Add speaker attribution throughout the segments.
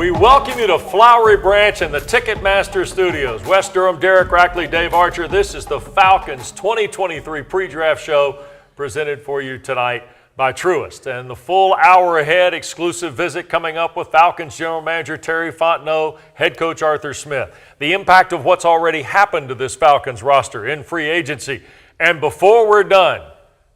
Speaker 1: We welcome you to Flowery Branch and the Ticketmaster Studios. Wes Durham, Derek Rackley, Dave Archer. This is the Falcons 2023 pre-draft show presented for you tonight by Truist. And the full hour ahead, exclusive visit coming up with Falcons General Manager Terry Fontenot, head coach Arthur Smith. The impact of what's already happened to this Falcons roster in free agency. And before we're done,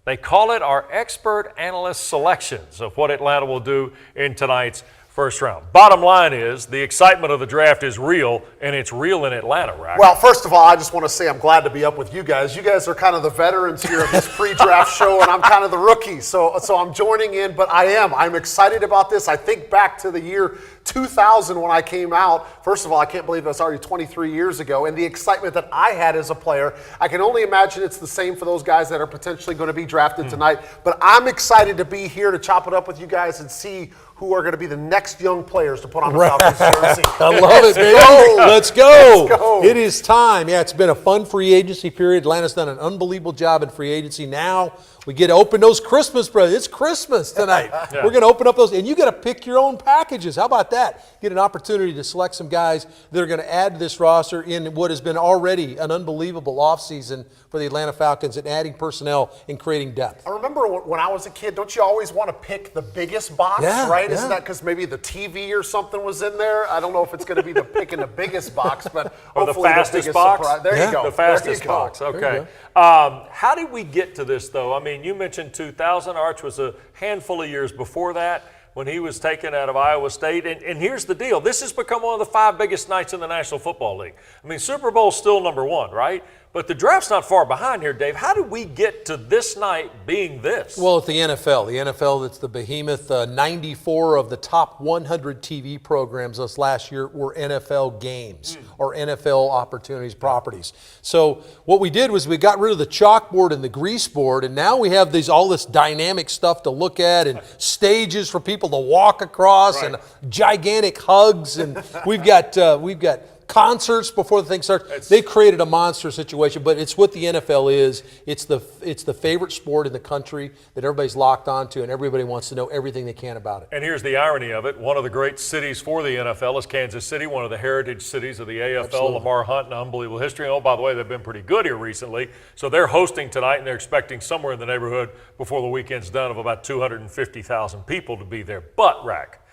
Speaker 1: they call it our expert analyst selections of what Atlanta will do in tonight's first round. Bottom line is the excitement of the draft is real, and it's real in Atlanta, right?
Speaker 2: Well, first of all, I just want to say I'm glad to be up with you guys. You guys are kind of the veterans here of this pre-draft show, and I'm kind of the rookie. So I'm joining in, but I'm excited about this. I think back to the year 2000 when I came out. First of all, I can't believe that's already 23 years ago, and the excitement that I had as a player. I can only imagine it's the same for those guys that are potentially going to be drafted tonight. But I'm excited to be here to chop it up with you guys and see who are going to be the next young players to put on the Falcons jersey.
Speaker 3: I love it, baby. Let's go. It is time. Yeah, it's been a fun free agency period. Atlanta's done an unbelievable job in free agency. Now we get to open those Christmas presents. It's Christmas tonight.
Speaker 1: Yeah.
Speaker 3: We're going to open up those, and you got to pick your own packages. How about that? Get an opportunity to select some guys that are going to add to this roster in what has been already an unbelievable offseason for the Atlanta Falcons and adding personnel and creating depth.
Speaker 2: I remember when I was a kid, don't you always want to pick the biggest box, right? Isn't that because maybe the TV or something was in there? I don't know if it's going to be the picking the biggest box, but
Speaker 1: or the fastest box.
Speaker 2: Surprise. There you go.
Speaker 1: The fastest box. Okay. How did we get to this, though? I mean, you mentioned 2000. Arch was a handful of years before that when he was taken out of Iowa State. And here's the deal. This has become one of the 5 biggest nights in the National Football League. I mean, Super Bowl's still number 1, right? But the draft's not far behind here, Dave. How did we get to this night being this?
Speaker 3: Well, it's the NFL. The NFL, that's the behemoth. 94 of the top 100 TV programs this last year were NFL games or NFL opportunities, properties. So what we did was we got rid of the chalkboard and the grease board, and now we have all this dynamic stuff to look at and stages for people to walk across and gigantic hugs, and we've got concerts before the thing starts. They created a monster situation, but it's what the NFL is. It's the favorite sport in the country that everybody's locked onto, and everybody wants to know everything they can about it.
Speaker 1: And here's the irony of it. One of the great cities for the NFL is Kansas City, one of the heritage cities of the AFL.
Speaker 3: Absolutely.
Speaker 1: Lamar Hunt, an unbelievable history. Oh, by the way, they've been pretty good here recently. So they're hosting tonight, and they're expecting somewhere in the neighborhood before the weekend's done of about 250,000 people to be there. But, Rack,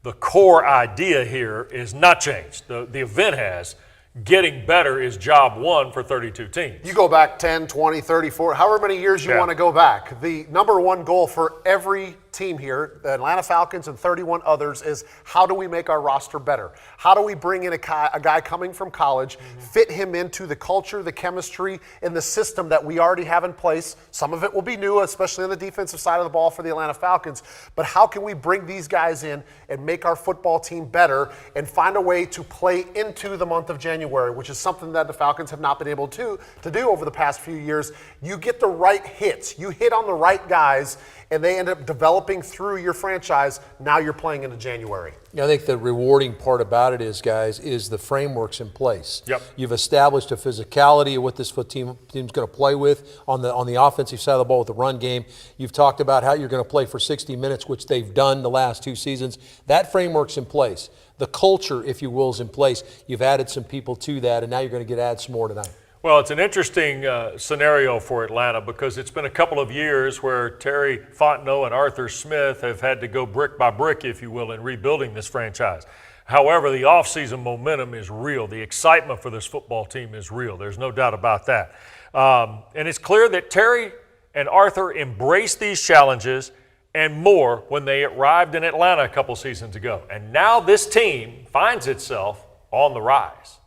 Speaker 1: the core idea here is not changed. The event has. Getting better is job 1 for 32 teams.
Speaker 2: You go back 10, 20, 30, 40, however many years you want to go back. The number 1 goal for every team here, the Atlanta Falcons and 31 others, is how do we make our roster better? How do we bring in a guy coming from college, fit him into the culture, the chemistry, and the system that we already have in place? Some of it will be new, especially on the defensive side of the ball for the Atlanta Falcons. But how can we bring these guys in and make our football team better and find a way to play into the month of January, which is something that the Falcons have not been able to do over the past few years? You get the right hits. You hit on the right guys, and they end up developing through your franchise. Now you're playing into January.
Speaker 3: I think the rewarding part about it is, guys, is the framework's in place.
Speaker 1: Yep.
Speaker 3: You've established a physicality of what this team's going to play with on the offensive side of the ball with the run game. You've talked about how you're going to play for 60 minutes, which they've done the last 2 seasons. That framework's in place. The culture, if you will, is in place. You've added some people to that, and now you're going to add some more tonight.
Speaker 1: Well, it's an interesting scenario for Atlanta because it's been a couple of years where Terry Fontenot and Arthur Smith have had to go brick by brick, if you will, in rebuilding this franchise. However, the offseason momentum is real. The excitement for this football team is real. There's no doubt about that. And it's clear that Terry and Arthur embraced these challenges and more when they arrived in Atlanta a couple seasons ago. And now this team finds itself on the rise.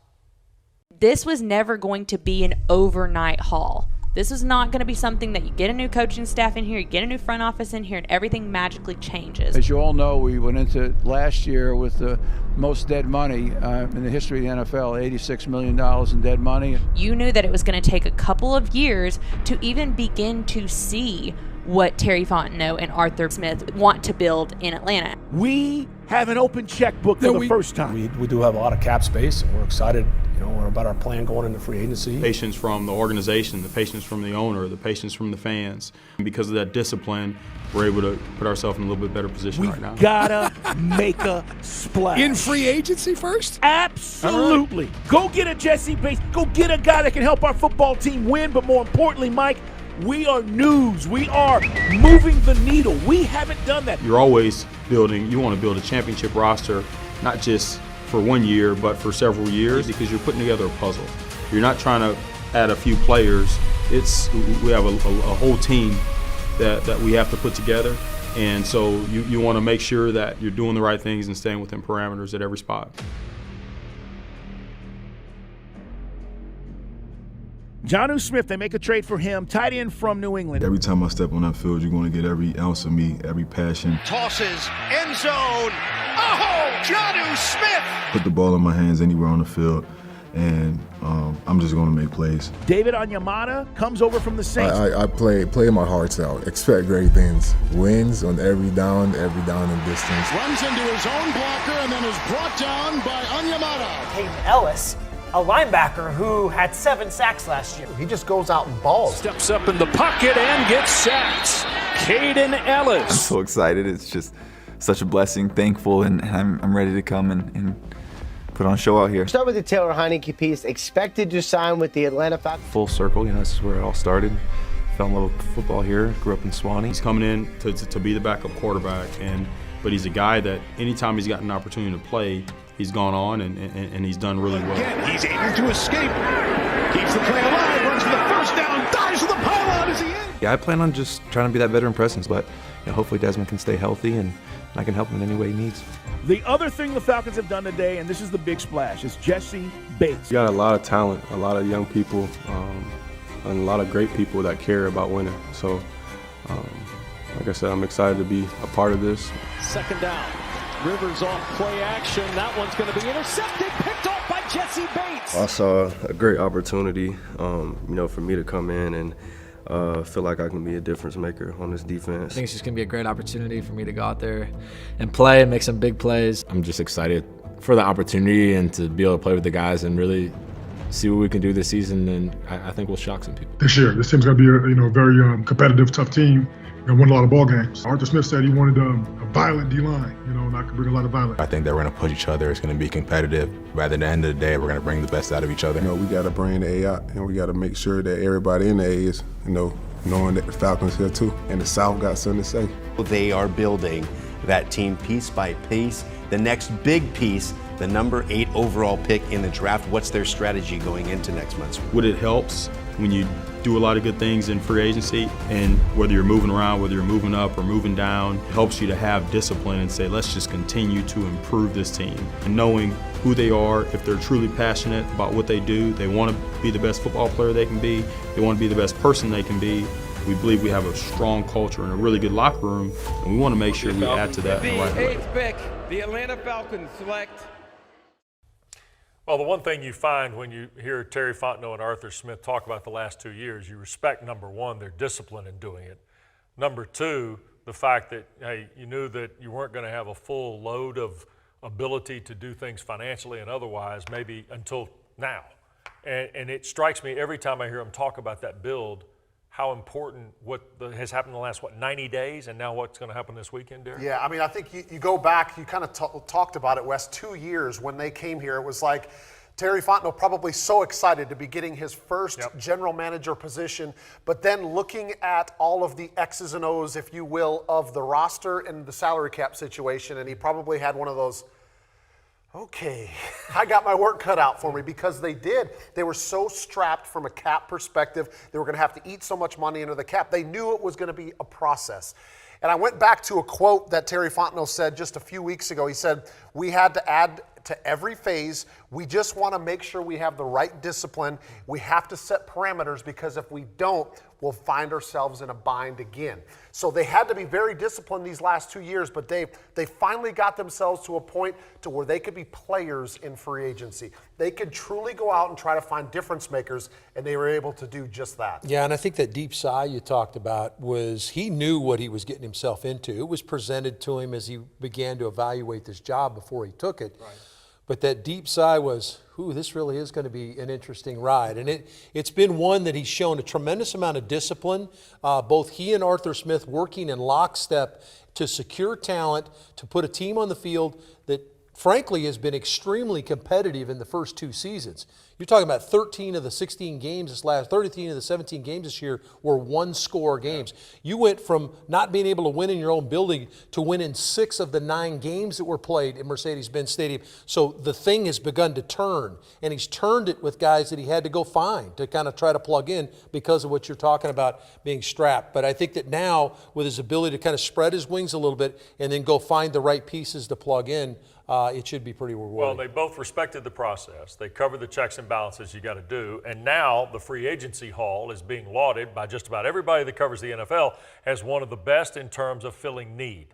Speaker 4: This was never going to be an overnight haul. This is not going to be something that you get a new coaching staff in here, you get a new front office in here, and everything magically changes.
Speaker 5: As you all know, we went into last year with the most dead money in the history of the NFL, $86 million in dead money.
Speaker 4: You knew that it was going to take a couple of years to even begin to see what Terry Fontenot and Arthur Smith want to build in Atlanta.
Speaker 6: We have an open checkbook for the first time.
Speaker 7: We do have a lot of cap space, and we're excited. We're about our plan going into free agency.
Speaker 8: Patience from the organization, the patience from the owner, the patience from the fans. And because of that discipline, we're able to put ourselves in a little bit better position right now.
Speaker 6: We gotta make a splash.
Speaker 7: In free agency first?
Speaker 6: Absolutely. Right. Go get a Jesse Bates. Go get a guy that can help our football team win. But more importantly, Mike, we are news. We are moving the needle. We haven't done that.
Speaker 8: You're always building. You want to build a championship roster, not just for 1 year, but for several years, because you're putting together a puzzle. You're not trying to add a few players. We have a whole team that we have to put together, and so you want to make sure that you're doing the right things and staying within parameters at every spot.
Speaker 6: Jonnu Smith, they make a trade for him, tight end from New England.
Speaker 9: Every time I step on that field, you're going to get every ounce of me, every passion.
Speaker 10: Tosses, end zone. Oh, Jonnu Smith!
Speaker 9: Put the ball in my hands anywhere on the field, and I'm just going to make plays.
Speaker 6: David Onyemata comes over from the Saints.
Speaker 11: I play my hearts out. Expect great things. Wins on every down and distance.
Speaker 10: Runs into his own blocker and then is brought down by Onyemata.
Speaker 12: Caden Ellis, a linebacker who had 7 sacks last year.
Speaker 2: He just goes out and balls.
Speaker 6: Steps up in the pocket and gets sacked. Caden Ellis.
Speaker 13: I'm so excited. It's just such a blessing, thankful, and I'm ready to come and put on a show out here.
Speaker 14: Start with the Taylor Heineke piece. Expected to sign with the Atlanta Falcons.
Speaker 15: Full circle, this is where it all started. Fell in love with football here, grew up in Swanee.
Speaker 8: He's coming in to be the backup quarterback, but he's a guy that anytime he's gotten an opportunity to play, he's gone on and he's done really well.
Speaker 10: Again, he's able to escape. Keeps the play alive, runs for the first down, dives for the pylon as he ends.
Speaker 15: Yeah, I plan on just trying to be that veteran presence, but hopefully Desmond can stay healthy and I can help him in any way he needs.
Speaker 6: The other thing the Falcons have done today, and this is the big splash, is Jesse Bates.
Speaker 16: You got a lot of talent, a lot of young people, and a lot of great people that care about winning. So, like I said, I'm excited to be a part of this.
Speaker 17: Second down. Rivers off play action. That one's going to be intercepted, picked off by Jesse Bates.
Speaker 18: I saw a great opportunity, for me to come in and feel like I can be a difference maker on this defense.
Speaker 19: I think it's just going to be a great opportunity for me to go out there and play and make some big plays.
Speaker 20: I'm just excited for the opportunity and to be able to play with the guys and really see what we can do this season, and I think we'll shock some people.
Speaker 21: This year, this team's going to be a very competitive, tough team. Win a lot of ball games. Arthur Smith said he wanted a violent D-line, and I could bring a lot of violence.
Speaker 22: I think that we're going to push each other. It's going to be competitive. But at the end of the day, we're going to bring the best out of each other.
Speaker 11: We got to bring the A out, and we got to make sure that everybody in the A is, knowing that the Falcons here too, and the South got something to say.
Speaker 23: They are building that team piece by piece. The next big piece, the number 8 overall pick in the draft. What's their strategy going into next month's?
Speaker 8: What it helps when you do a lot of good things in free agency, and whether you're moving around, whether you're moving up or moving down, it helps you to have discipline and say, let's just continue to improve this team. And knowing who they are, if they're truly passionate about what they do, they want to be the best football player they can be, they want to be the best person they can be. We believe we have a strong culture and a really good locker room, and we want to make sure we add to that in the right way.
Speaker 24: The 8th pick, the Atlanta Falcons select.
Speaker 1: Well, the one thing you find when you hear Terry Fontenot and Arthur Smith talk about the last 2 years, you respect, number one, their discipline in doing it. Number two, the fact that, hey, you knew that you weren't going to have a full load of ability to do things financially and otherwise maybe until now. And it strikes me every time I hear them talk about that build, how important has happened in the last, 90 days, and now what's going to happen this weekend, Derek?
Speaker 2: Yeah, I think you go back, you kind of talked about it, Wes, 2 years when they came here. It was like Terry Fontenot probably so excited to be getting his first general manager position, but then looking at all of the X's and O's, if you will, of the roster and the salary cap situation, and he probably had one of those, okay, I got my work cut out for me, because they did. They were so strapped from a cap perspective. They were going to have to eat so much money into the cap. They knew it was going to be a process. And I went back to a quote that Terry Fontenot said just a few weeks ago. He said, we had to add to every phase. We just want to make sure we have the right discipline. We have to set parameters because if we don't, we'll find ourselves in a bind again. So they had to be very disciplined these last 2 years, but they finally got themselves to a point to where they could be players in free agency. They could truly go out and try to find difference makers, and they were able to do just that.
Speaker 3: Yeah, and I think that deep sigh you talked about was he knew what he was getting himself into. It was presented to him as he began to evaluate this job before he took it. Right. But that deep sigh was, ooh, this really is going to be an interesting ride. And it's been one that he's shown a tremendous amount of discipline. Both he and Arthur Smith working in lockstep to secure talent, to put a team on the field that frankly has been extremely competitive in the first 2 seasons. You're talking about 13 of the 16 games this last, 13 of the 17 games this year were one-score games. You went from not being able to win in your own building to winning 6 of the 9 games that were played in Mercedes-Benz Stadium. So the thing has begun to turn, and he's turned it with guys that he had to go find to kind of try to plug in because of what you're talking about being strapped. But I think that now, with his ability to kind of spread his wings a little bit and then go find the right pieces to plug in, it should be pretty rewarding.
Speaker 1: Well, they both respected the process. They covered the checks and balances you got to do. And now the free agency haul is being lauded by just about everybody that covers the NFL as one of the best in terms of filling need.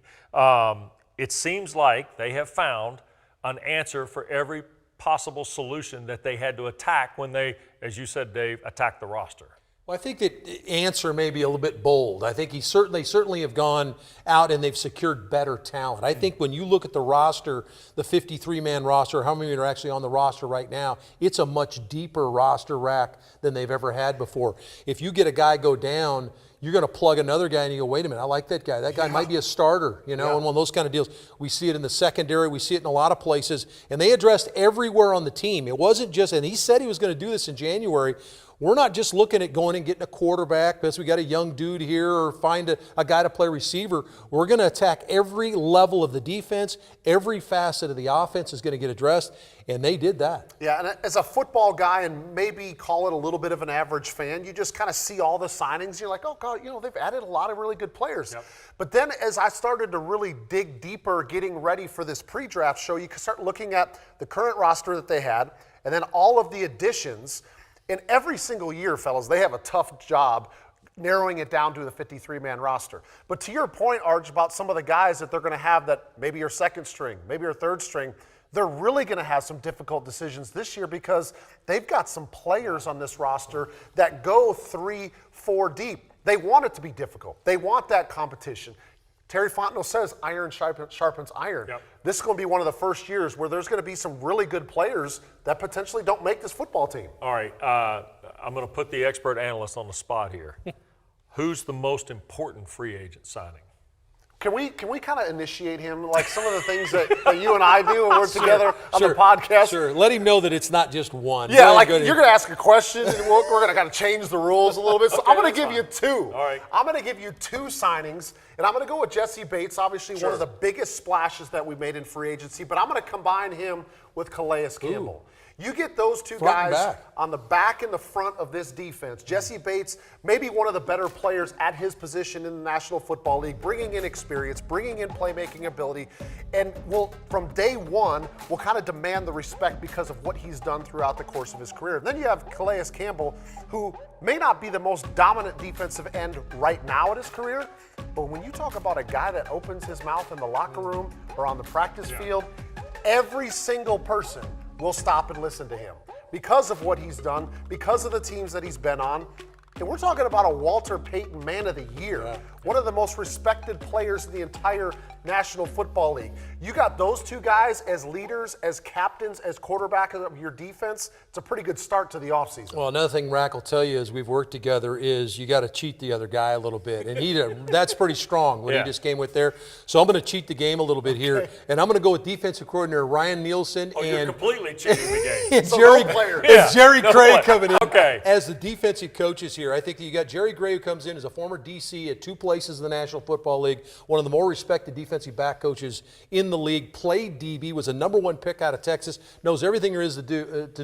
Speaker 1: It seems like they have found an answer for every possible solution that they had to attack when they, as you said, Dave, attacked the roster.
Speaker 3: Well, I think that answer may be a little bit bold. I think they certainly have gone out and they've secured better talent. I think when you look at the roster, the 53-man roster, how many are actually on the roster right now, it's a much deeper roster rack than they've ever had before. If you get a guy go down, you're going to plug another guy and you go, wait a minute, I like that guy. That guy might be a starter, and one of those kind of deals. We see it in the secondary. We see it in a lot of places. And they addressed everywhere on the team. It wasn't just, and he said he was going to do this in January, we're not just looking at going and getting a quarterback because we got a young dude here or find a guy to play receiver. We're going to attack every level of the defense. Every facet of the offense is going to get addressed, and they did that.
Speaker 2: Yeah, and as a football guy and maybe call it a little bit of an average fan, you just kind of see all the signings. You're like, oh, God, they've added a lot of really good players. Yep. But then as I started to really dig deeper getting ready for this pre-draft show, you can start looking at the current roster that they had and then all of the additions. And every single year, fellas, they have a tough job narrowing it down to the 53-man roster. But to your point, Arch, about some of the guys that they're going to have that maybe your second string, maybe your third string, they're really going to have some difficult decisions this year because they've got some players on this roster that go 3-4 deep. They want it to be difficult. They want that competition. Terry Fontenot says iron sharpens iron. Yep. This is going to be one of the first years where there's going to be some really good players that potentially don't make this football team.
Speaker 1: All right, I'm going to put the expert analyst on the spot here. Who's the most important free agent signing?
Speaker 2: Can we kind of initiate him, like some of the things that you and I do when we're together on the podcast?
Speaker 3: Sure, let him know that it's not just one.
Speaker 2: Yeah, like you're going to ask a question, and we're going to kind of change the rules a little bit. So
Speaker 1: Okay,
Speaker 2: I'm going to give you 2.
Speaker 1: All right.
Speaker 2: I'm going to give you 2 signings, and I'm going to go with Jesse Bates, obviously one of the biggest splashes that we made in free agency, but I'm going to combine him with Calais Campbell. You get those 2 guys on the back and the front of this defense. Jesse Bates, maybe one of the better players at his position in the National Football League, bringing in experience, bringing in playmaking ability, and from day one, will kind of demand the respect because of what he's done throughout the course of his career. And then you have Calais Campbell, who may not be the most dominant defensive end right now in his career, but when you talk about a guy that opens his mouth in the locker room or on the practice field, every single person will stop and listen to him because of what he's done, because of the teams that he's been on. And we're talking about a Walter Payton Man of the Year, one of the most respected players in the entire National Football League. You got those 2 guys as leaders, as captains, as quarterback of your defense. It's a pretty good start to the offseason.
Speaker 3: Well, another thing Rack will tell you as we've worked together is you got to cheat the other guy a little bit. And that's pretty strong what he just came with there. So I'm going to cheat the game a little bit here. And I'm going to go with defensive coordinator Ryan Nielsen.
Speaker 1: You're completely cheating the game.
Speaker 3: and Jerry Gray coming in as the defensive coaches here. I think that you got Jerry Gray, who comes in as a former DC at 2 places in the National Football League, one of the more respected defensive back coaches in the league, played DB, was a #1 pick out of Texas, knows everything there is to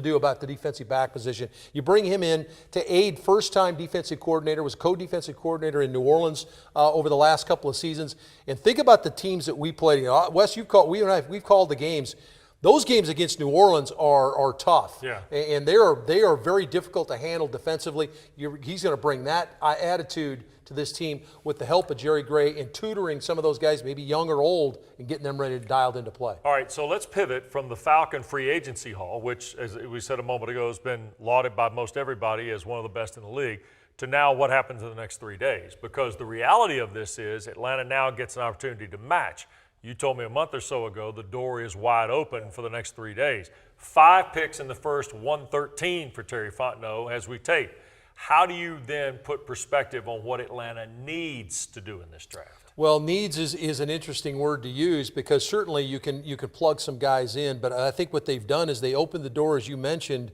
Speaker 3: do about the defensive back position. You bring him in to aid first-time defensive coordinator, was co-defensive coordinator in New Orleans over the last couple of seasons. And think about the teams that we played. Wes, we've called the games. Those games against New Orleans are tough.
Speaker 1: Yeah.
Speaker 3: And they are very difficult to handle defensively. He's going to bring that attitude to this team with the help of Jerry Gray and tutoring some of those guys, maybe young or old, and getting them ready to dialed into play.
Speaker 1: All right, so let's pivot from the Falcon free agency haul, which, as we said a moment ago, has been lauded by most everybody as one of the best in the league, to now what happens in the next 3 days. Because the reality of this is Atlanta now gets an opportunity to match. You told me a month or so ago the door is wide open for the next 3 days. 5 picks in the first, 113 for Terry Fontenot as we tape. How do you then put perspective on what Atlanta needs to do in this draft?
Speaker 3: Well, needs is an interesting word to use because certainly you can plug some guys in, but I think what they've done is they opened the door, as you mentioned,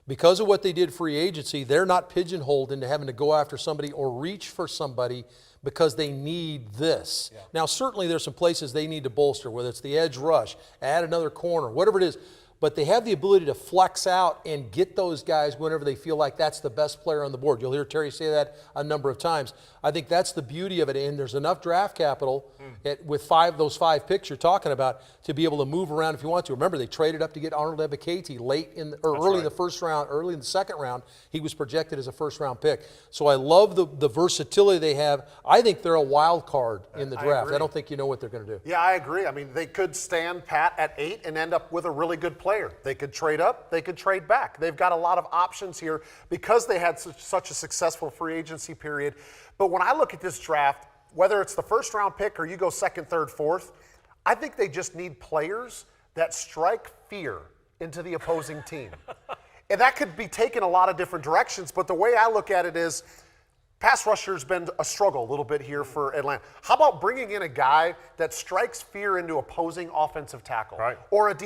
Speaker 3: because of what they did free agency. They're not pigeonholed into having to go after somebody or reach for somebody because they need this. Yeah. Now, certainly there's some places they need to bolster, whether it's the edge rush, add another corner, whatever it is. But they have the ability to flex out and get those guys whenever they feel like that's the best player on the board. You'll hear Terry say that a number of times. I think that's the beauty of it, and there's enough draft capital with those 5 picks you're talking about to be able to move around if you want to. Remember, they traded up to get Arnold Ebiketie early in the first round, early in the second round. He was projected as a first-round pick. So I love the versatility they have. I think they're a wild card in the draft. I don't think you know what they're going to do.
Speaker 2: Yeah, I agree. I mean, they could stand pat at 8 and end up with a really good player. They could trade up. They could trade back. They've got a lot of options here because they had such a successful free agency period. But when I look at this draft, whether it's the first round pick or you go second, third, fourth, I think they just need players that strike fear into the opposing team. And that could be taken a lot of different directions, but the way I look at it is pass rusher's been a struggle a little bit here for Atlanta. How about bringing in a guy that strikes fear into opposing offensive tackle or a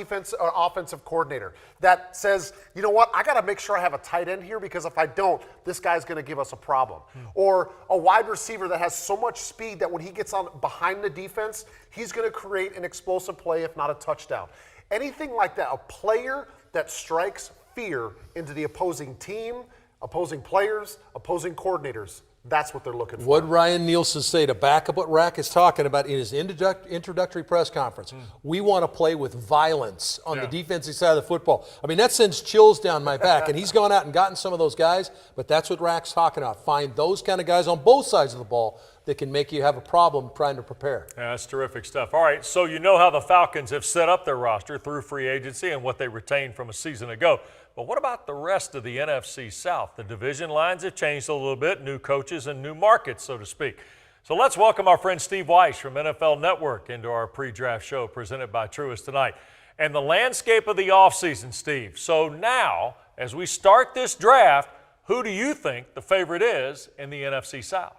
Speaker 2: offensive coordinator that says, you know what, I got to make sure I have a tight end here because if I don't, this guy's going to give us a problem. Or a wide receiver that has so much speed that when he gets on behind the defense, he's going to create an explosive play, if not a touchdown. Anything like that, a player that strikes fear into the opposing team, opposing players, opposing coordinators. That's what they're looking for.
Speaker 3: What did Ryan Nielsen say to back up what Rack is talking about in his introductory press conference? We want to play with violence on the defensive side of the football. I mean, that sends chills down my back, and he's gone out and gotten some of those guys, but that's what Rack's talking about. Find those kind of guys on both sides of the ball that can make you have a problem trying to prepare.
Speaker 1: Yeah, that's terrific stuff. All right, so you know how the Falcons have set up their roster through free agency and what they retained from a season ago. But what about the rest of the NFC South? The division lines have changed a little bit, new coaches and new markets, so to speak. So let's welcome our friend Steve Weiss from NFL Network into our pre-draft show presented by Truist tonight. And the landscape of the offseason, Steve. So now, as we start this draft, who do you think the favorite is in the NFC South?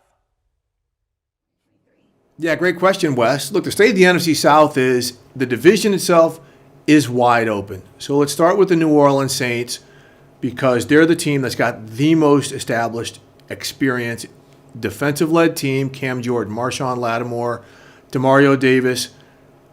Speaker 4: Yeah, great question, Wes. Look, the state of the NFC South is the division itself is wide open. So let's start with the New Orleans Saints because they're the team that's got the most established experience, defensive-led team, Cam Jordan, Marshawn Lattimore, Demario Davis.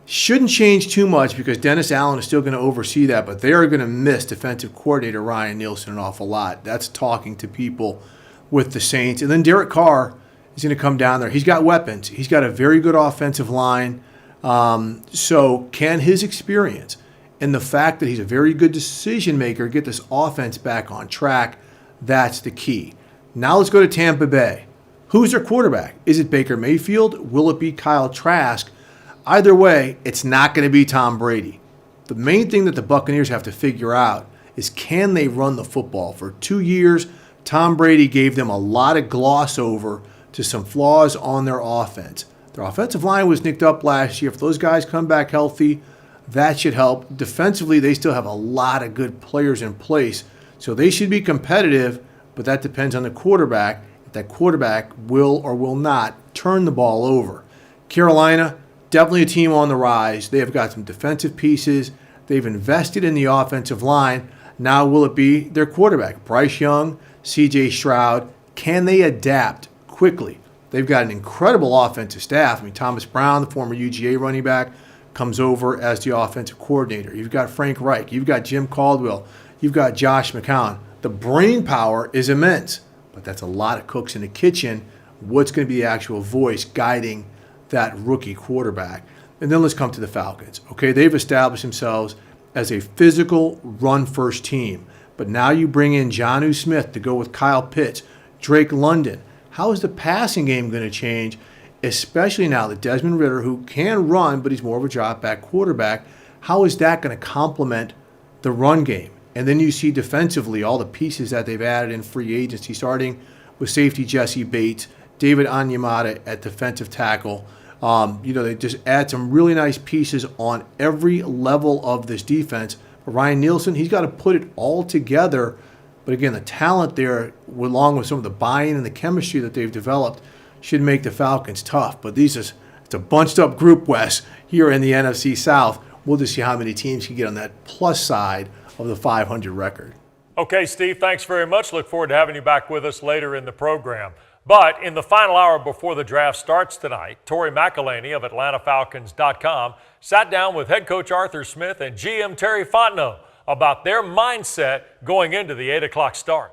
Speaker 4: Shouldn't change too much because Dennis Allen is still going to oversee that, but they are going to miss defensive coordinator Ryan Nielsen an awful lot. That's talking to people with the Saints. And then Derek Carr is going to come down there. He's got weapons. He's got a very good offensive line. So can his experience and the fact that he's a very good decision maker get this offense back on track? That's the key. Now let's go to Tampa Bay. Who's their quarterback? Is it Baker Mayfield? Will it be Kyle Trask? Either way, it's not going to be Tom Brady. The main thing that the Buccaneers have to figure out is can they run the football? For 2 years, Tom Brady gave them a lot of gloss over to some flaws on their offense. Their offensive line was nicked up last year. If those guys come back healthy, that should help. Defensively, they still have a lot of good players in place, so they should be competitive, but that depends on the quarterback. If that quarterback will or will not turn the ball over. Carolina, definitely a team on the rise. They have got some defensive pieces. They've invested in the offensive line. Now will it be their quarterback? Bryce Young, C.J. Stroud. Can they adapt quickly? They've got an incredible offensive staff. I mean, Thomas Brown, the former UGA running back, comes over as the offensive coordinator. You've got Frank Reich. You've got Jim Caldwell. You've got Josh McCown. The brain power is immense, but that's a lot of cooks in the kitchen. What's going to be the actual voice guiding that rookie quarterback? And then let's come to the Falcons. Okay, they've established themselves as a physical run-first team. But now you bring in Jonnu Smith to go with Kyle Pitts, Drake London. How is the passing game going to change, especially now that Desmond Ridder, who can run, but he's more of a drop-back quarterback, how is that going to complement the run game? And then you see defensively all the pieces that they've added in free agency, starting with safety Jesse Bates, David Onyemata at defensive tackle. They just add some really nice pieces on every level of this defense. But Ryan Nielsen, he's got to put it all together. But again, the talent there, along with some of the buy-in and the chemistry that they've developed, should make the Falcons tough. But it's a bunched-up group, Wes, here in the NFC South. We'll just see how many teams can get on that plus side of the 500 record.
Speaker 1: Okay, Steve, thanks very much. Look forward to having you back with us later in the program. But in the final hour before the draft starts tonight, Tori McElhaney of AtlantaFalcons.com sat down with head coach Arthur Smith and GM Terry Fontenot about their mindset going into the 8 o'clock start.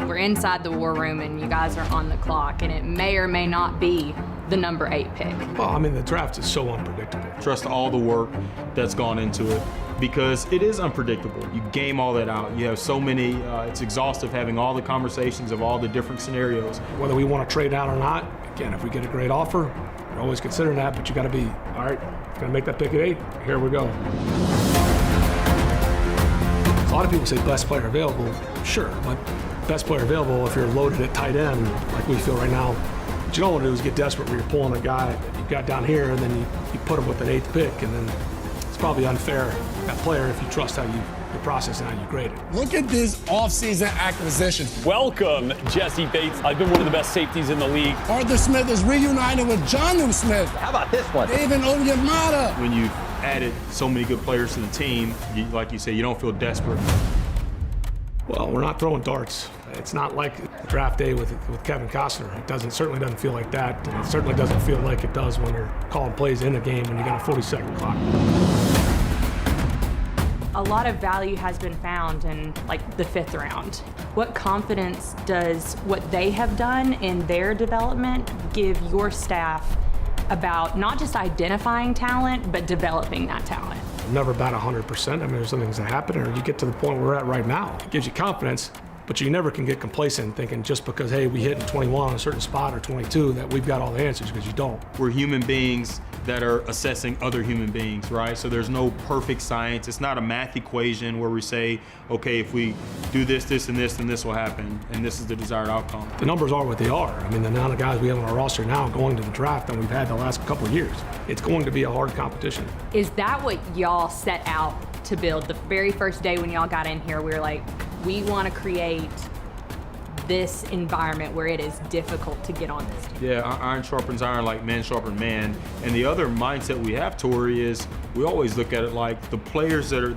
Speaker 5: We're inside the war room and you guys are on the clock, and it may or may not be the number 8 pick.
Speaker 7: Well, I mean, the draft is so unpredictable.
Speaker 8: Trust all the work that's gone into it because it is unpredictable. You game all that out. You have so many, it's exhaustive having all the conversations of all the different scenarios.
Speaker 7: Whether we want to trade down or not, again, if we get a great offer, we're always considering that, but you got to be, all right, going to make that pick at 8, here we go. A lot of people say best player available, sure, but best player available if you're loaded at tight end, like we feel right now. What you don't want to do is get desperate where you're pulling a guy that you've got down here and then you put him with an 8th pick, and then it's probably unfair to that player if you trust how you process and how you grade it.
Speaker 9: Look at this offseason acquisition.
Speaker 17: Welcome, Jesse Bates. I've been one of the best safeties in the league.
Speaker 9: Arthur Smith is reunited with Jonnu Smith.
Speaker 17: How about this one?
Speaker 9: David Onyemata.
Speaker 8: When you've added so many good players to the team, like you say, you don't feel desperate.
Speaker 7: Well, we're not throwing darts. It's not like draft day with Kevin Costner. It certainly doesn't feel like that. And it certainly doesn't feel like it does when you're calling plays in a game when you got a 40-second clock.
Speaker 5: A lot of value has been found in the 5th round. What confidence does what they have done in their development give your staff about not just identifying talent, but developing that talent?
Speaker 7: Never about 100%. I mean, there's some things that happen, or you get to the point we're at right now. It gives you confidence, but you never can get complacent thinking just because, hey, we hit in 21 on a certain spot or 22 that we've got all the answers, because you don't.
Speaker 8: We're human beings that are assessing other human beings, right? So there's no perfect science. It's not a math equation where we say, okay, if we do this, this, and this, then this will happen, and this is the desired outcome.
Speaker 7: The numbers are what they are. I mean, the amount of guys we have on our roster now going to the draft than we've had the last couple of years. It's going to be a hard competition.
Speaker 5: Is that what y'all set out to build? The very first day when y'all got in here, we were like, we want to create this environment where it is difficult to get on this team.
Speaker 8: Yeah, iron sharpens iron like man sharpen man. And the other mindset we have, Tori, is we always look at it like the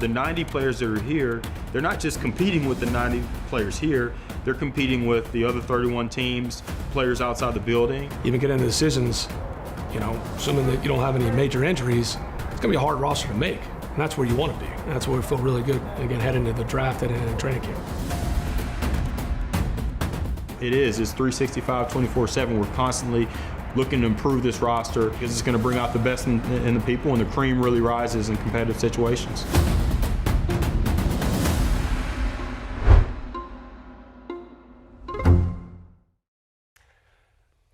Speaker 8: 90 players that are here, they're not just competing with the 90 players here, they're competing with the other 31 teams, players outside the building.
Speaker 7: Even get into decisions, assuming that you don't have any major injuries, it's going to be a hard roster to make. And that's where you want to be. And that's where we feel really good, again, heading into the draft and into training camp.
Speaker 8: It is. It's 365, 24/7. We're constantly looking to improve this roster because it's going to bring out the best in the people, and the cream really rises in competitive situations.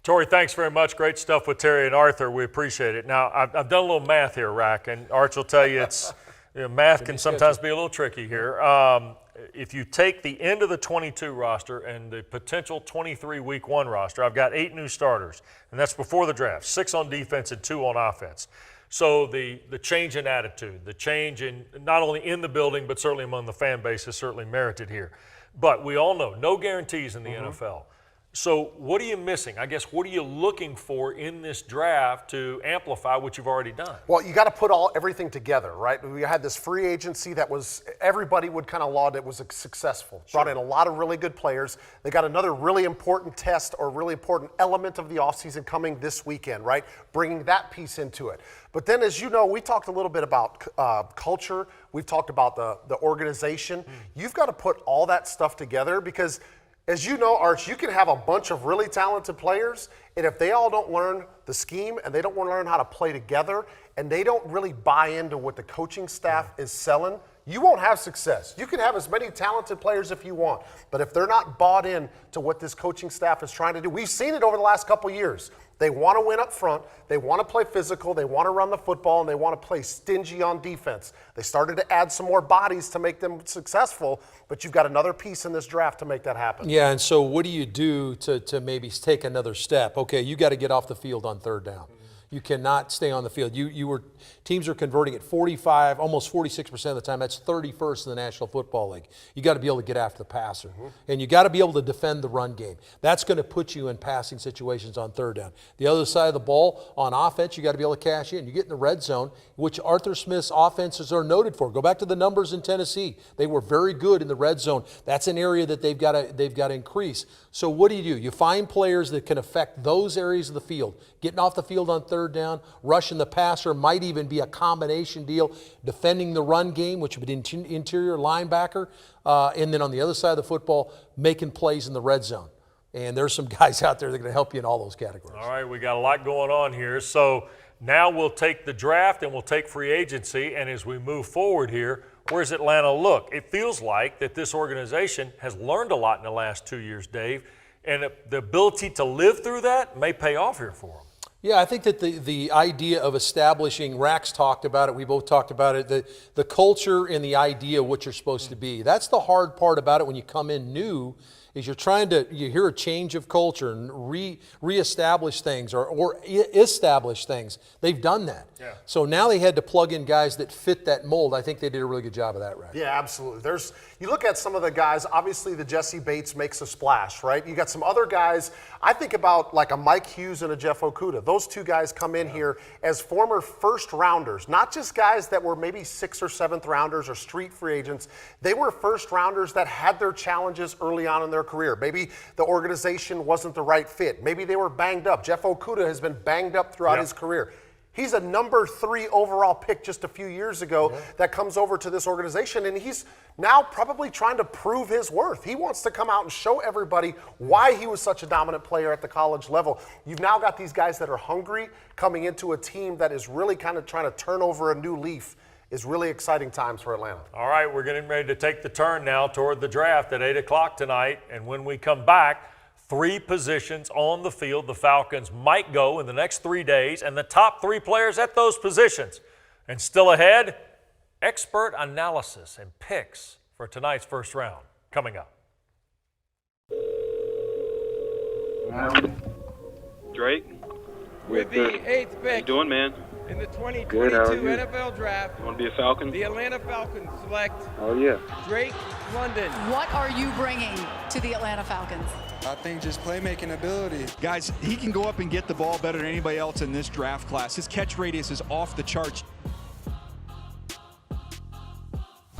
Speaker 1: Tori, thanks very much. Great stuff with Terry and Arthur. We appreciate it. Now, I've done a little math here, Rack, and Arch will tell you math can sometimes be a little tricky here. If you take the end of the 22 roster and the potential 23 week 1 roster, I've got 8 new starters, and that's before the draft, 6 on defense and 2 on offense. So the change in attitude, the change in not only in the building, but certainly among the fan base is certainly merited here. But we all know, no guarantees in the NFL. So what are you missing? I guess, what are you looking for in this draft to amplify what you've already done?
Speaker 2: Well, you got to put everything together, right? We had this free agency that was, everybody would kind of laud it was successful. Sure. Brought in a lot of really good players. They got another really important test or really important element of the offseason coming this weekend, right? Bringing that piece into it. But then, as you know, we talked a little bit about culture. We've talked about the organization. You've got to put all that stuff together because As you know, Arch, you can have a bunch of really talented players, and if they all don't learn the scheme and they don't want to learn how to play together and they don't really buy into what the coaching staff is selling, you won't have success. You can have as many talented players if you want, but if they're not bought in to what this coaching staff is trying to do, we've seen it over the last couple years. They want to win up front, they want to play physical, they want to run the football, and they want to play stingy on defense. They started to add some more bodies to make them successful, but you've got another piece in this draft to make that happen.
Speaker 3: Yeah, and so what do you do to maybe take another step? Okay, you got to get off the field on third down. You cannot stay on the field. Teams are converting at 45, almost 46% of the time. That's 31st in the National Football League. You got to be able to get after the passer, and you got to be able to defend the run game. That's going to put you in passing situations on third down. The other side of the ball on offense, you got to be able to cash in. You get in the red zone, which Arthur Smith's offenses are noted for. Go back to the numbers in Tennessee. They were very good in the red zone. That's an area that they've got to increase. So what do? You find players that can affect those areas of the field. Getting off the field on third down, rushing the passer might even be a combination deal, defending the run game, which would be interior linebacker, and then on the other side of the football, making plays in the red zone. And there's some guys out there that are going to help you in all those categories.
Speaker 1: All right, we got a lot going on here. So now we'll take the draft and we'll take free agency, and as we move forward here, where's Atlanta look? It feels like that this organization has learned a lot in the last 2 years, Dave, and the ability to live through that may pay off here for them.
Speaker 3: Yeah, I think that the idea of establishing, Rax talked about it, we both talked about it, the culture and the idea of what you're supposed to be. That's the hard part about it when you come in new, is you hear a change of culture and reestablish things or establish things. They've done that.
Speaker 1: Yeah.
Speaker 3: So now they had to plug in guys that fit that mold. I think they did a really good job of that, Rax.
Speaker 2: Yeah, absolutely. You look at some of the guys, obviously the Jesse Bates makes a splash, right? You got some other guys, I think about like a Mike Hughes and a Jeff Okudah. Those two guys come in here as former first rounders, not just guys that were maybe 6th or 7th rounders or street free agents. They were first rounders that had their challenges early on in their career. Maybe the organization wasn't the right fit. Maybe they were banged up. Jeff Okudah has been banged up throughout his career. He's a number 3 overall pick just a few years ago that comes over to this organization, and he's now probably trying to prove his worth. He wants to come out and show everybody why he was such a dominant player at the college level. You've now got these guys that are hungry coming into a team that is really kind of trying to turn over a new leaf. Is really exciting times for Atlanta.
Speaker 1: All right, we're getting ready to take the turn now toward the draft at 8 o'clock tonight, and when we come back, 3 positions on the field the Falcons might go in the next 3 days, and the top 3 players at those positions. And still ahead, expert analysis and picks for tonight's first round coming up.
Speaker 10: Drake,
Speaker 24: With the 8th
Speaker 10: how you
Speaker 24: pick
Speaker 10: doing, man?
Speaker 24: in the 2022
Speaker 10: Good, how are you?
Speaker 24: NFL Draft,
Speaker 10: You want to be a Falcon?
Speaker 24: the Atlanta Falcons select
Speaker 10: Oh yeah.
Speaker 24: Drake London.
Speaker 12: What are you bringing to the Atlanta Falcons?
Speaker 13: I think just playmaking ability.
Speaker 14: Guys, he can go up and get the ball better than anybody else in this draft class. His catch radius is off the charts.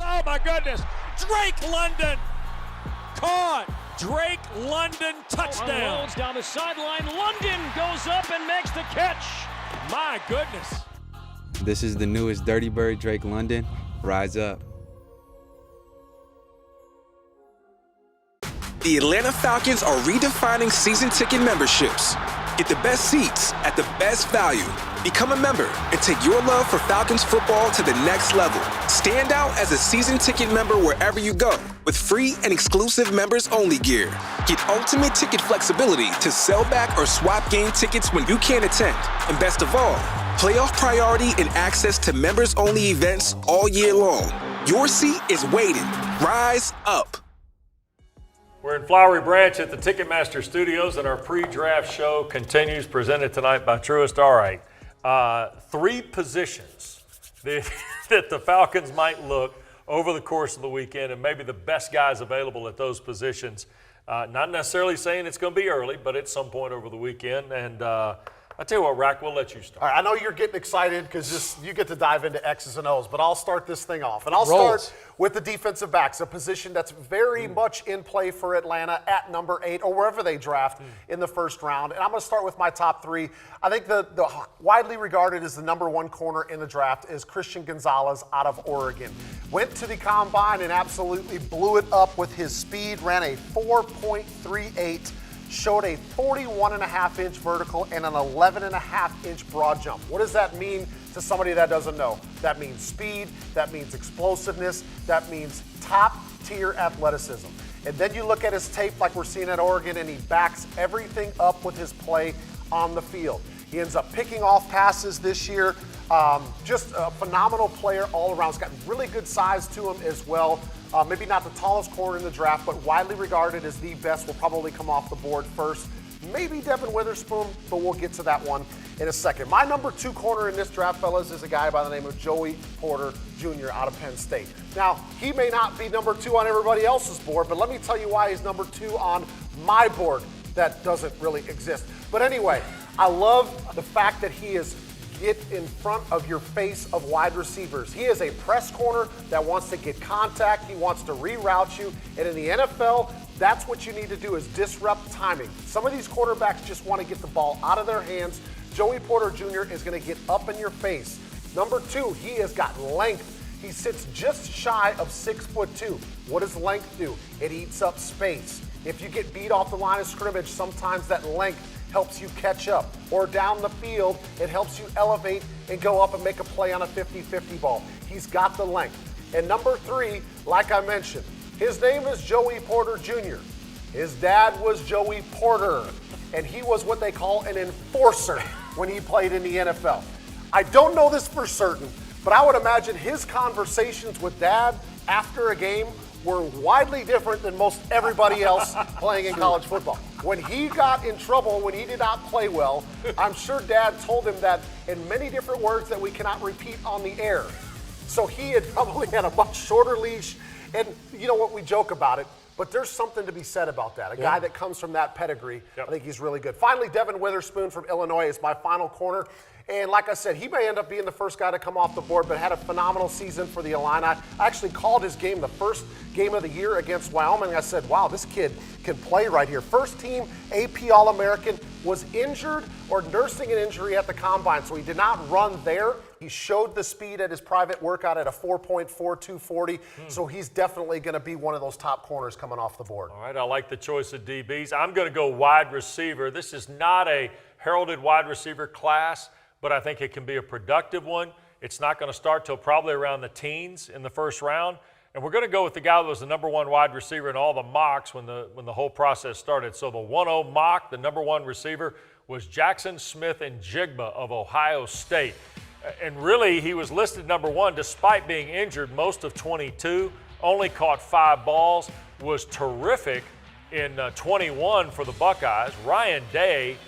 Speaker 6: Oh my goodness, Drake London caught. Drake London touchdown.
Speaker 17: Unloads down the sideline. London goes up and makes the catch.
Speaker 6: My goodness.
Speaker 13: This is the newest Dirty Bird, Drake London. Rise up.
Speaker 25: The Atlanta Falcons are redefining season ticket memberships. Get the best seats at the best value. Become a member and take your love for Falcons football to the next level. Stand out as a season ticket member wherever you go with free and exclusive members-only gear. Get ultimate ticket flexibility to sell back or swap game tickets when you can't attend. And best of all, playoff priority and access to members-only events all year long. Your seat is waiting. Rise up.
Speaker 1: We're in Flowery Branch at the Ticketmaster Studios, and our pre-draft show continues, presented tonight by Truist. All right, 3 positions that the Falcons might look over the course of the weekend, and maybe the best guys available at those positions. Not necessarily saying it's going to be early, but at some point over the weekend. And I tell you what, Rack, we'll let you start.
Speaker 2: All right, I know you're getting excited because you get to dive into X's and O's, but I'll start this thing off. And I'll start with the defensive backs, a position that's very much in play for Atlanta at number 8 or wherever they draft in the first round. And I'm going to start with my top 3. I think the widely regarded as the number 1 corner in the draft is Christian Gonzalez out of Oregon. went to the combine and absolutely blew it up with his speed, ran a 4.38, showed a 41.5-inch vertical and an 11.5-inch broad jump. What does that mean to somebody that doesn't know? That means speed, that means explosiveness, that means top-tier athleticism. And then you look at his tape like we're seeing at Oregon, and he backs everything up with his play on the field. He ends up picking off passes this year. Just a phenomenal player all around. He's got really good size to him as well. Maybe not the tallest corner in the draft, but widely regarded as the best. Will probably come off the board first. Maybe Devin Witherspoon, but we'll get to that one in a second. My number 2 corner in this draft, fellas, is a guy by the name of Joey Porter Jr. out of Penn State. Now, he may not be number 2 on everybody else's board, but let me tell you why he's number 2 on my board that doesn't really exist. But anyway, I love the fact that he is get in front of your face of wide receivers. He is a press corner that wants to get contact. He wants to reroute you. And in the NFL, that's what you need to do is disrupt timing. Some of these quarterbacks just want to get the ball out of their hands. Joey Porter Jr. is going to get up in your face. Number 2, he has got length. He sits just shy of 6'2". What does length do? It eats up space. If you get beat off the line of scrimmage, sometimes that length helps you catch up. Or down the field, it helps you elevate and go up and make a play on a 50-50 ball. He's got the length. And number 3, like I mentioned, his name is Joey Porter Jr. His dad was Joey Porter, and he was what they call an enforcer when he played in the NFL. I don't know this for certain, but I would imagine his conversations with dad after a game were widely different than most everybody else playing in college football. When he got in trouble, when he did not play well, I'm sure dad told him that in many different words that we cannot repeat on the air. So he had probably had a much shorter leash. And you know what, we joke about it, but there's something to be said about that. A guy that comes from that pedigree, I think he's really good. Finally, Devin Witherspoon from Illinois is my final corner. And like I said, he may end up being the first guy to come off the board, but had a phenomenal season for the Illini. I actually called his game the first game of the year against Wyoming. I said, wow, this kid can play right here. First team AP All-American, was injured or nursing an injury at the combine, so he did not run there. He showed the speed at his private workout at a 4.4240, so he's definitely going to be one of those top corners coming off the board.
Speaker 1: All right, I like the choice of DBs. I'm going to go wide receiver. This is not a heralded wide receiver class, but I think it can be a productive one. It's not going to start till probably around the teens in the first round. And we're going to go with the guy that was the number 1 wide receiver in all the mocks when the whole process started. So the 1-0 mock, the number 1 receiver was Jackson Smith-Njigba of Ohio State. And really, he was listed number 1 despite being injured most of 22, only caught 5 balls, was terrific in 21 for the Buckeyes. Ryan Day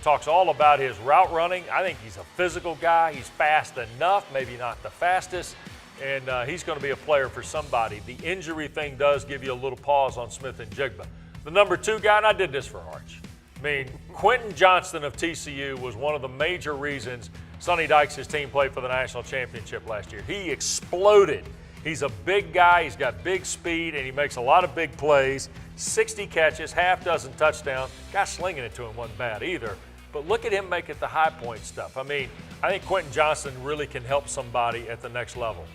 Speaker 1: talks all about his route running. I think he's a physical guy. He's fast enough, maybe not the fastest, and he's going to be a player for somebody. The injury thing does give you a little pause on Smith-Njigba. The number 2 guy, and I did this for Arch. I mean, Quentin Johnston of TCU was one of the major reasons Sonny Dykes' team played for the national championship last year. He exploded. He's a big guy. He's got big speed, and he makes a lot of big plays. 60 catches, half dozen touchdowns. Guy slinging it to him wasn't bad either. But look at him making the high point stuff. I mean, I think Quentin Johnston really can help somebody at the next level.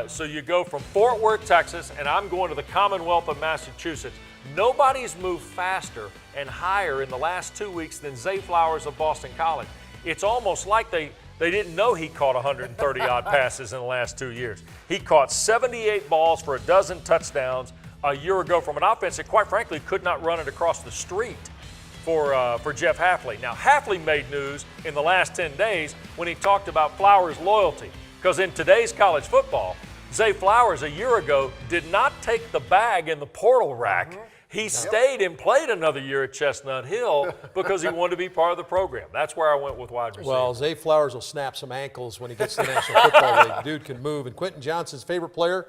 Speaker 1: So you go from Fort Worth, Texas, and I'm going to the Commonwealth of Massachusetts. Nobody's moved faster and higher in the last 2 weeks than Zay Flowers of Boston College. It's almost like they didn't know he caught 130-odd passes in the last 2 years. He caught 78 balls for a dozen touchdowns a year ago from an offense that, quite frankly, could not run it across the street for Jeff Hafley. Now, Hafley made news in the last 10 days when he talked about Flowers' loyalty, because in today's college football, Zay Flowers a year ago did not take the bag in the portal rack. He stayed and played another year at Chestnut Hill because he wanted to be part of the program. That's where I went with wide receiver.
Speaker 3: Well, Zay Flowers will snap some ankles when he gets to the National Football League. Dude can move. And Quentin Johnston's favorite player,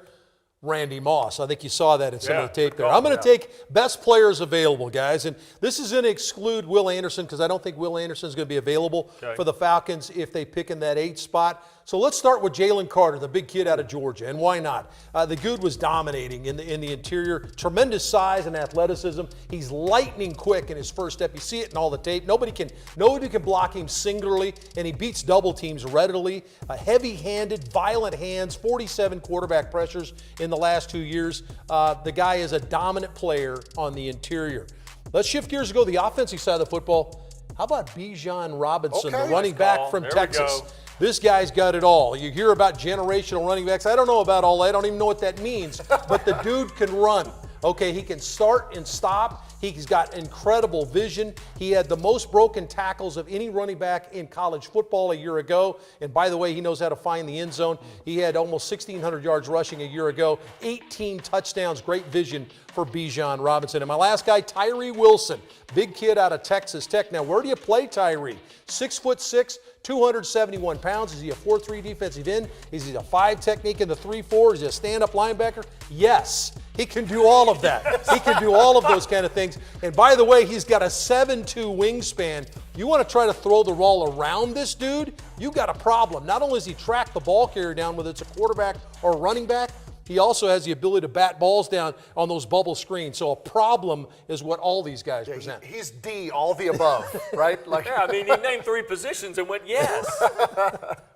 Speaker 3: Randy Moss. I think you saw that in some of the tape there. I'm going to take best players available, guys. And this is going to exclude Will Anderson because I don't think Will Anderson is going to be available for the Falcons if they pick in that 8th spot. So let's start with Jalen Carter, the big kid out of Georgia, and why not? The dude was dominating in the interior, tremendous size and athleticism. He's lightning quick in his first step. You see it in all the tape. Nobody can block him singularly, and he beats double teams readily. Heavy-handed, violent hands, 47 quarterback pressures in the last 2 years. The guy is a dominant player on the interior. Let's shift gears and go to the offensive side of the football. How about Bijan Robinson, the running back from Texas? This guy's got it all. You hear about generational running backs. I don't know about all that. I don't even know what that means. But the dude can run. Okay, he can start and stop. He's got incredible vision. He had the most broken tackles of any running back in college football a year ago. And by the way, he knows how to find the end zone. He had almost 1,600 yards rushing a year ago, 18 touchdowns, great vision for Bijan Robinson. And my last guy, Tyree Wilson, big kid out of Texas Tech. Now, where do you play Tyree? 6'6", 271 pounds. Is he a 4-3 defensive end? Is he a 5 technique in the 3-4? Is he a stand-up linebacker? Yes, he can do all of that. He can do all of those kind of things. And by the way, he's got a 7'2" wingspan. You want to try to throw the ball around this dude, you got a problem. Not only does he track the ball carrier down, whether it's a quarterback or a running back, he also has the ability to bat balls down on those bubble screens. So a problem is what all these guys present.
Speaker 2: He's D, all the above, right?
Speaker 1: Yeah, I mean, he named 3 positions and went yes.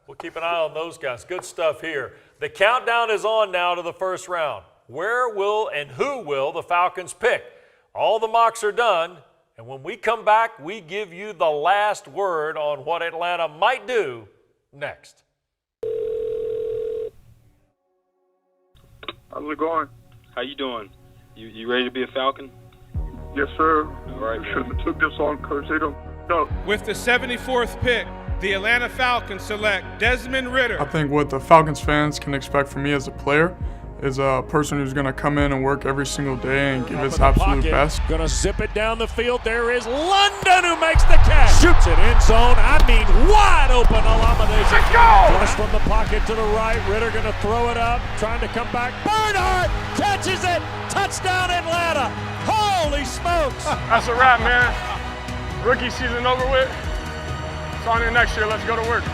Speaker 1: We'll keep an eye on those guys. Good stuff here. The countdown is on now to the first round. Where will and who will the Falcons pick? All the mocks are done, and when we come back, we give you the last word on what Atlanta might do next.
Speaker 10: How's it going?
Speaker 15: How you doing? You ready to be a Falcon?
Speaker 10: Yes, sir.
Speaker 15: All right.
Speaker 10: I shouldn't have took this on, Coach. They don't know.
Speaker 16: With the 74th pick, the Atlanta Falcons select Desmond Ridder.
Speaker 18: I think what the Falcons fans can expect from me as a player is a person who's going to come in and work every single day and give his absolute best.
Speaker 6: Gonna zip it down the field. There is London who makes the catch. Shoots it in zone. I mean, wide open. Alameda. Flush from the pocket to the right. Ridder gonna throw it up, trying to come back. Bernhardt catches it. Touchdown Atlanta. Holy smokes.
Speaker 18: That's a wrap, man. Rookie season over with. It's on to next year. Let's go to work.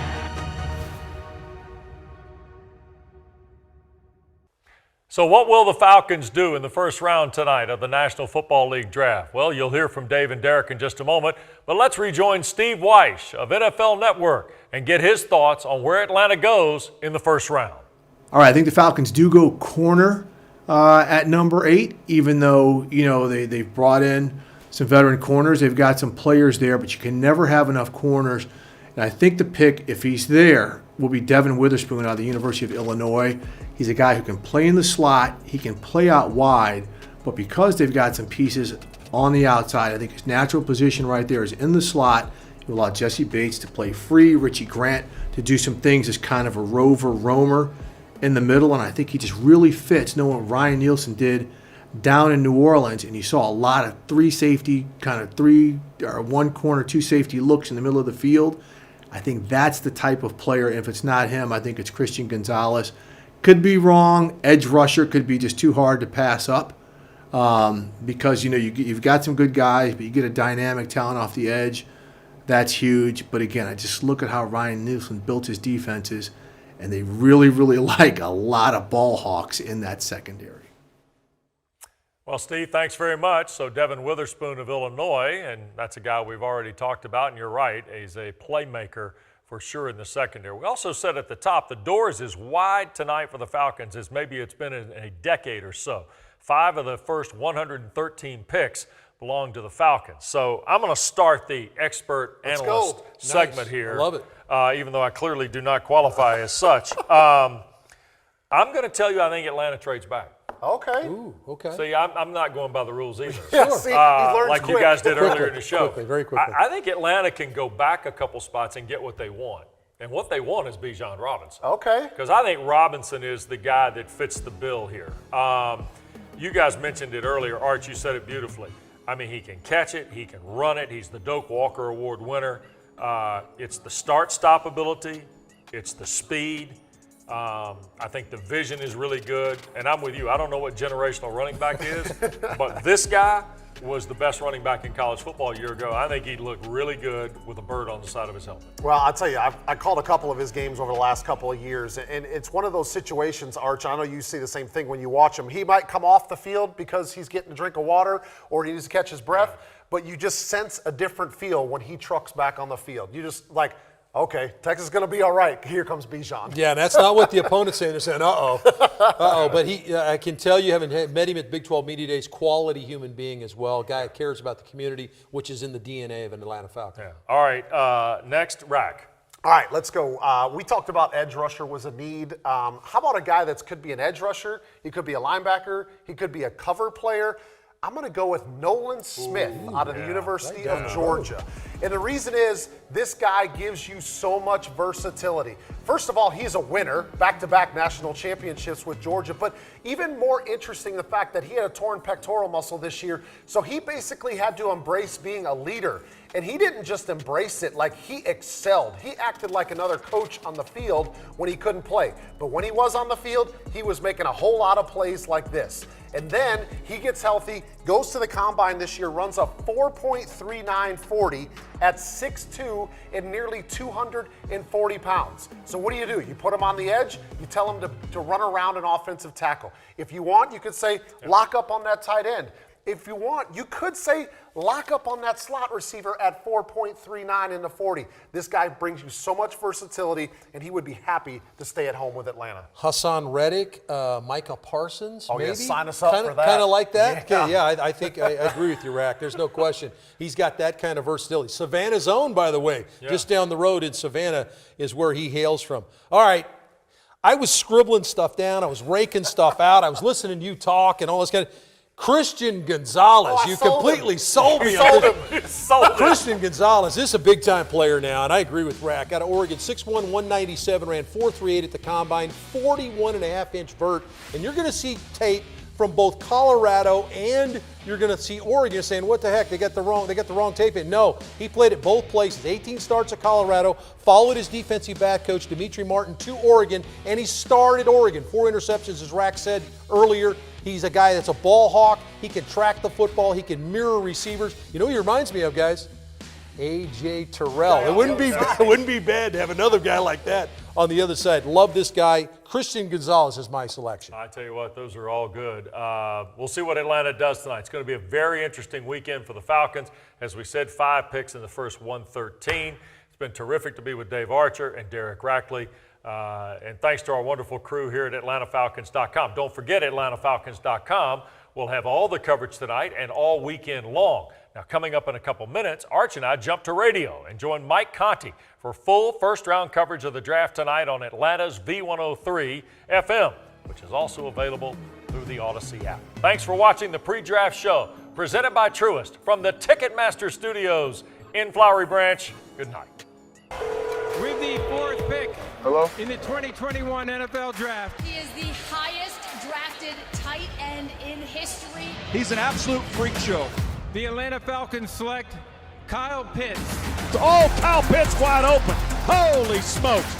Speaker 1: So what will the Falcons do in the first round tonight of the National Football League draft? Well, you'll hear from Dave and Derek in just a moment, but let's rejoin Steve Weish of NFL Network and get his thoughts on where Atlanta goes in the first round.
Speaker 4: All right, I think the Falcons do go corner at number 8, even though, they've brought in some veteran corners. They've got some players there, but you can never have enough corners. And I think the pick, if he's there, will be Devin Witherspoon out of the University of Illinois. He's a guy who can play in the slot. He can play out wide. But because they've got some pieces on the outside, I think his natural position right there is in the slot. He will allow Jesse Bates to play free, Richie Grant to do some things as kind of a rover in the middle. And I think he just really fits knowing what Ryan Nielsen did down in New Orleans. And you saw a lot of 3 safety, kind of 3 or 1 corner, 2 safety looks in the middle of the field. I think that's the type of player. If it's not him, I think it's Christian Gonzalez. Could be wrong. Edge rusher could be just too hard to pass up because, you've got some good guys, but you get a dynamic talent off the edge. That's huge. But again, I just look at how Ryan Nielsen built his defenses, and they really, really like a lot of ball hawks in that secondary.
Speaker 1: Well, Steve, thanks very much. So Devin Witherspoon of Illinois, and that's a guy we've already talked about, and you're right, he's a playmaker for sure in the secondary. We also said at the top, the door is as wide tonight for the Falcons as maybe it's been in a decade or so. 5 of the first 113 picks belong to the Falcons. So I'm going to start the expert analyst segment here.
Speaker 3: I love it.
Speaker 1: Even though I clearly do not qualify as such. I'm going to tell you I think Atlanta trades back.
Speaker 2: Okay.
Speaker 3: Ooh, okay.
Speaker 1: See, I'm not going by the rules either.
Speaker 2: Yeah, see, he learns
Speaker 1: like
Speaker 2: quick.
Speaker 1: you guys did earlier in the show.
Speaker 3: Quickly, very quickly.
Speaker 1: I think Atlanta can go back a couple spots and get what they want. And what they want is Bijan Robinson.
Speaker 2: Okay.
Speaker 1: Because I think Robinson is the guy that fits the bill here. You guys mentioned it earlier. Art, you said it beautifully. I mean, he can catch it. He can run it. He's the Doak Walker Award winner. It's the start-stop ability. It's the speed. I think the vision is really good, and I'm with you. I don't know what generational running back is, but this guy, was the best running back in college football a year ago. I think he'd look really good with a bird on the side of his helmet.
Speaker 2: Well, I'll tell you, I called a couple of his games over the last couple of years, and it's one of those situations, Arch, I know you see the same thing when you watch him. He might come off the field because he's getting a drink of water or he needs to catch his breath, but you just sense a different feel when he trucks back on the field. You just like, okay, Texas is going to be all right. Here comes Bijan.
Speaker 3: Yeah, and that's not what the opponent's saying. They're saying, uh-oh. Uh-oh. But I can tell you, having met him at Big 12 Media Days, quality human being as well. Guy that cares about the community, which is in the DNA of an Atlanta Falcon.
Speaker 1: Yeah. All right, next, Rack.
Speaker 2: All right, let's go. We talked about edge rusher was a need. How about a guy that could be an edge rusher? He could be a linebacker. He could be a cover player. I'm going to go with Nolan Smith out of the University of Georgia. And the reason is this guy gives you so much versatility. First of all, he's a winner, back-to-back national championships with Georgia. But even more interesting, the fact that he had a torn pectoral muscle this year. So he basically had to embrace being a leader. And he didn't just embrace it, like he excelled. He acted like another coach on the field when he couldn't play. But when he was on the field, he was making a whole lot of plays like this. And then he gets healthy, goes to the combine this year, runs a 4.3940 at 6'2" and nearly 240 pounds. So what do? You put him on the edge, you tell him to run around an offensive tackle. If you want, you could say lock up on that tight end. If you want, you could say lock up on that slot receiver at 4.39 in the 40. This guy brings you so much versatility, and he would be happy to stay at home with Atlanta.
Speaker 3: Hassan Reddick, Micah Parsons, maybe?
Speaker 2: Yeah, sign us up for that.
Speaker 3: Kind of like that?
Speaker 2: Yeah,
Speaker 3: okay, yeah, I think I agree with you, Rack. There's no question. He's got that kind of versatility. Savannah's own, by the way. Yeah. Just down the road in Savannah is where he hails from. All right. I was scribbling stuff down. I was raking stuff out. I was listening to you talk and all this kind of... Christian Gonzalez, you completely sold me. Christian Gonzalez, this is a big-time player now, and I agree with Rack. Out of Oregon, 6'1", 197, ran 4.38 at the combine, 41.5-inch vert, and you're going to see tape from both Colorado and you're going to see Oregon saying, what the heck, they got the wrong tape in. No, he played at both places. 18 starts at Colorado, followed his defensive back coach, Dimitri Martin, to Oregon, and he starred at Oregon. 4 interceptions, as Rack said earlier. He's a guy that's a ball hawk. He can track the football. He can mirror receivers. You know who he reminds me of, guys? A.J. Terrell. It wouldn't be bad to have another guy like that on the other side. Love this guy. Christian Gonzalez is my selection.
Speaker 1: I tell you what, those are all good. We'll see what Atlanta does tonight. It's going to be a very interesting weekend for the Falcons. As we said, 5 picks in the first 113. It's been terrific to be with Dave Archer and Derek Rackley. And thanks to our wonderful crew here at AtlantaFalcons.com. Don't forget AtlantaFalcons.com will have all the coverage tonight and all weekend long. Now, coming up in a couple minutes, Arch and I jump to radio and join Mike Conti for full first-round coverage of the draft tonight on Atlanta's V103 FM, which is also available through the Odyssey app. Thanks for watching the pre-draft show presented by Truist from the Ticketmaster Studios in Flowery Branch. Good night.
Speaker 24: With the 4th pick in the 2021 NFL Draft.
Speaker 12: He is the highest drafted tight end in history.
Speaker 14: He's an absolute freak show.
Speaker 24: The Atlanta Falcons select Kyle Pitts.
Speaker 6: Oh, Kyle Pitts wide open. Holy smokes.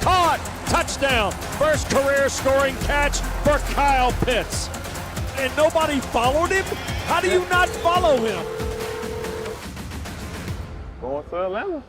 Speaker 6: Caught. Touchdown. First career scoring catch for Kyle Pitts. And nobody followed him? How do you not follow him?
Speaker 10: Going to Atlanta.